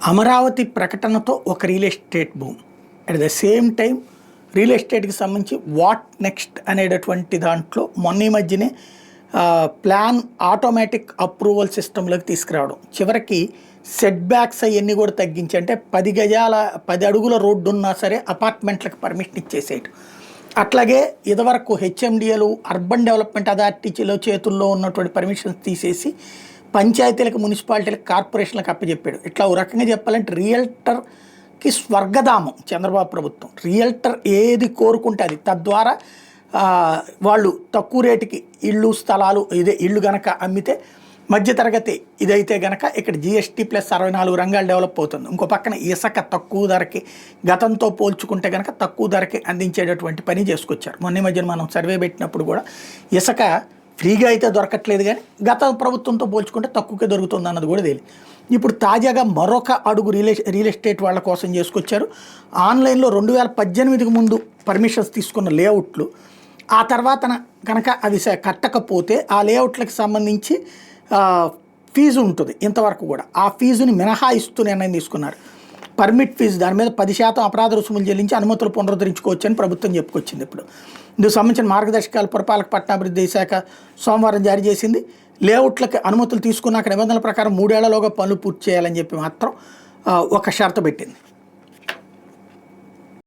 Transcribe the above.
అమరావతి ప్రకటనతో ఒక real estate boom. At the same time real ఎస్టేట్కి సంబంధించి వాట్ నెక్స్ట్ అనేటటువంటి దాంట్లో మొన్న ఈ మధ్యనే ప్లాన్ ఆటోమేటిక్ అప్రూవల్ సిస్టంలోకి తీసుకురావడం, చివరికి సెట్ బ్యాక్స్ అవన్నీ కూడా తగ్గించి, అంటే 10 అడుగుల రోడ్డు ఉన్నా సరే అపార్ట్మెంట్లకు పర్మిషన్ ఇచ్చేసేయటం. అట్లాగే ఇదివరకు హెచ్ఎండిఏలు అర్బన్ డెవలప్మెంట్ అథారిటీలో చేతుల్లో ఉన్నటువంటి పర్మిషన్స్ తీసేసి పంచాయతీలకు, మున్సిపాలిటీలకు, కార్పొరేషన్లకు అప్పచెప్పాడు. ఇట్లా ఒక రకంగా చెప్పాలంటే రియల్టర్కి స్వర్గధామం చంద్రబాబు ప్రభుత్వం. రియల్టర్ ఏది కోరుకుంటే అది, తద్వారా వాళ్ళు తక్కువ రేటుకి ఇళ్ళు, స్థలాలు, ఇళ్ళు గనక అమ్మితే మధ్యతరగతి ఇదైతే గనక ఇక్కడ జిఎస్టీ ప్లస్ 64 రంగాలు డెవలప్ అవుతుంది. ఇంకో పక్కన ఇసుక తక్కువ ధరకి, గతంతో పోల్చుకుంటే కనుక తక్కువ ధరకి అందించేటటువంటి పని చేసుకొచ్చారు. మొన్న మధ్యన మనం సర్వే పెట్టినప్పుడు కూడా ఇసుక ఫ్రీగా అయితే దొరకట్లేదు, కానీ గత ప్రభుత్వంతో పోల్చుకుంటే తక్కువకే దొరుకుతుంది అన్నది కూడా తెలియదు. ఇప్పుడు తాజాగా మరొక అడుగు రియల్ ఎస్టేట్ వాళ్ళ కోసం చేసుకొచ్చారు. ఆన్లైన్లో 2018కి ముందు పర్మిషన్స్ తీసుకున్న లేఅవుట్లు, ఆ తర్వాత కనుక అవి కట్టకపోతే ఆ లేఅవుట్లకు సంబంధించి ఫీజు ఉంటుంది ఇంతవరకు కూడా. ఆ ఫీజుని మినహాయిస్తూ నిర్ణయం తీసుకున్నారు. పర్మిట్ ఫీజు దాని మీద 10% అపరాధ రుసుములు చెల్లించి అనుమతులు పునరుద్ధరించుకోవచ్చు అని ప్రభుత్వం చెప్పుకొచ్చింది. ఇప్పుడు ఇందుకు సంబంధించిన మార్గదర్శకాలు పురపాలక పట్టణాభివృద్ధి శాఖ సోమవారం జారీ చేసింది. లేఅవుట్లకి అనుమతులు తీసుకున్నాక నిబంధనల ప్రకారం 3 ఏళ్లలోగా పనులు పూర్తి చేయాలని చెప్పి మాత్రం ఒక షరతు పెట్టింది.